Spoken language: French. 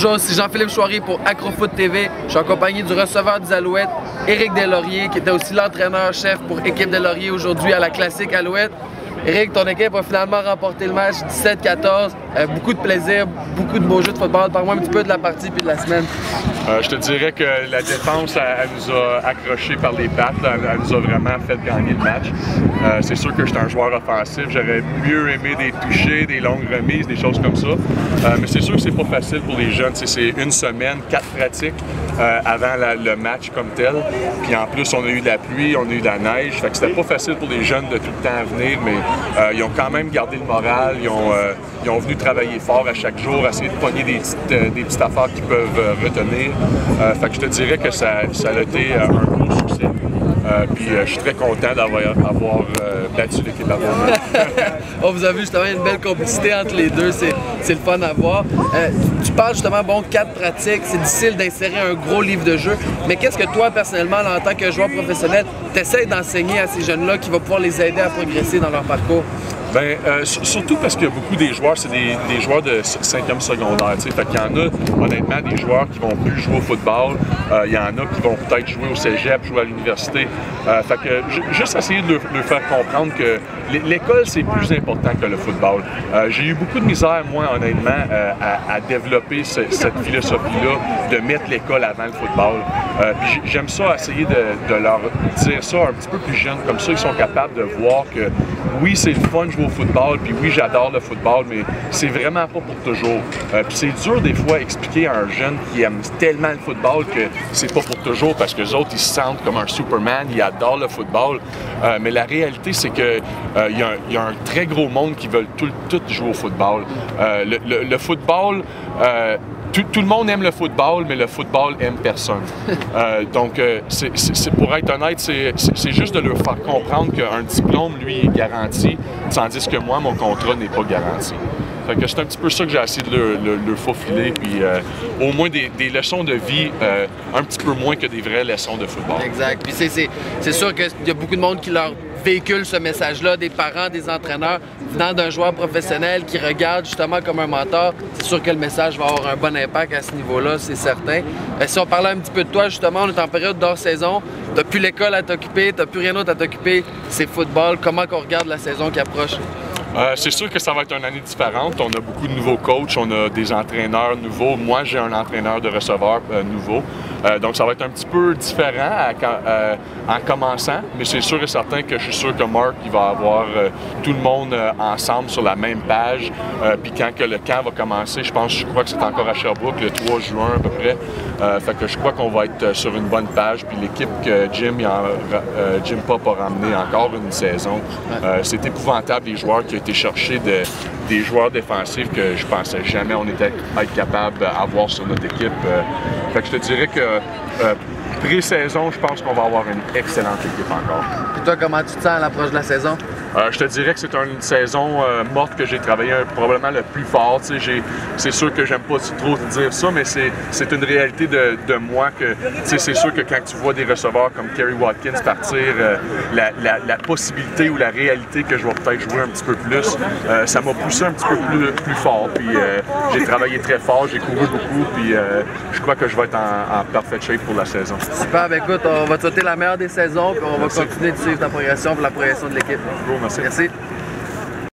Bonjour, c'est Jean-Philippe Chouari pour Acrofoot TV. Je suis accompagné du receveur des Alouettes, Éric Deslauriers, qui était aussi l'entraîneur-chef pour Équipe Deslauriers aujourd'hui à la Classique Alouette. Éric, ton équipe a finalement remporté le match 17-14. Beaucoup de plaisir, beaucoup de beaux jeux de football. Parle-moi un petit peu de la partie puis de la semaine. Je te dirais que la défense, elle nous a accrochés par les pattes. Elle nous a vraiment fait gagner le match. C'est sûr que j'étais un joueur offensif. J'aurais mieux aimé des touchés, des longues remises, des choses comme ça. Mais c'est sûr que c'est pas facile pour les jeunes. C'est une semaine, 4 pratiques avant le match comme tel. Puis en plus, on a eu de la pluie, on a eu de la neige. Fait que c'était pas facile pour les jeunes de tout le temps venir, mais ils ont quand même gardé le moral. Ils ont venu travailler fort à chaque jour, essayer de pogner des petites affaires qu'ils peuvent retenir. Fait que je te dirais que ça a été un gros succès. Puis je suis très content d'avoir battu l'équipe à Bournemouth. On vous a vu justement une belle complicité entre les deux, c'est le fun à voir. Tu parles justement, bon, 4 pratiques, c'est difficile d'insérer un gros livre de jeu, mais qu'est-ce que toi, personnellement, là, en tant que joueur professionnel, tu essaies d'enseigner à ces jeunes-là qui va pouvoir les aider à progresser dans leur parcours? Bien, surtout parce qu'il y a beaucoup des joueurs, c'est des joueurs de 5e secondaire, tu sais. Fait qu'il y en a, honnêtement, des joueurs qui vont plus jouer au football. Il y en a qui vont peut-être jouer au cégep, jouer à l'université. Fait que juste essayer de leur faire comprendre que l'école, c'est plus important que le football. J'ai eu beaucoup de misère, moi, honnêtement, à développer cette philosophie-là, de mettre l'école avant le football. Puis j'aime ça, essayer de leur dire ça un petit peu plus jeune, comme ça, ils sont capables de voir que oui, c'est le fun de jouer au football, puis oui, j'adore le football, mais c'est vraiment pas pour toujours. Puis c'est dur des fois expliquer à un jeune qui aime tellement le football que c'est pas pour toujours, parce que les autres, ils se sentent comme un Superman, ils adorent le football. Mais la réalité, c'est que il y a un très gros monde qui veulent tout jouer au football. Le football, tout le monde aime le football, mais le football aime personne. Donc, pour être honnête, c'est juste de leur faire comprendre qu'un diplôme, lui, est garanti, tandis que moi, mon contrat n'est pas garanti. Fait que c'est un petit peu ça que j'ai essayé de leur faufiler, puis au moins des leçons de vie, un petit peu moins que des vraies leçons de football. Exact. Puis c'est sûr qu'il y a beaucoup de monde qui leur véhicule ce message-là, des parents, des entraîneurs, venant d'un joueur professionnel qui regarde justement comme un mentor. C'est sûr que le message va avoir un bon impact à ce niveau-là, c'est certain. Si on parlait un petit peu de toi, justement, on est en période d'hors-saison. T'as plus l'école à t'occuper, t'as plus rien d'autre à t'occuper, c'est football. Comment qu'on regarde la saison qui approche? C'est sûr que ça va être une année différente. On a beaucoup de nouveaux coachs, on a des entraîneurs nouveaux. Moi, j'ai un entraîneur de receveur nouveau. Donc, ça va être un petit peu différent en commençant, mais c'est sûr et certain que je suis sûr que Mark, il va avoir tout le monde ensemble sur la même page. Puis quand que le camp va commencer, je crois que c'est encore à Sherbrooke, le 3 juin à peu près. Fait que je crois qu'on va être sur une bonne page. Puis l'équipe que Jim Pop a ramené encore une saison, c'est épouvantable les joueurs qui ont été chercher des joueurs défensifs que je pensais jamais on était être capable d'avoir sur notre équipe. Fait que je te dirais que pré-saison, je pense qu'on va avoir une excellente équipe encore. Et toi, comment tu te sens à l'approche de la saison? Je te dirais que c'est une saison morte que j'ai travaillé probablement le plus fort. C'est sûr que j'aime pas trop dire ça, mais c'est une réalité de moi que c'est sûr que quand tu vois des receveurs comme Kerry Watkins partir, la possibilité ou la réalité que je vais peut-être jouer un petit peu plus, ça m'a poussé un petit peu plus fort. Puis j'ai travaillé très fort, j'ai couru beaucoup, puis je crois que je vais être en parfaite shape pour la saison. Super, ben écoute, on va te souhaiter la meilleure des saisons, puis on va continuer de suivre ta progression pour la progression de l'équipe. Merci. Merci.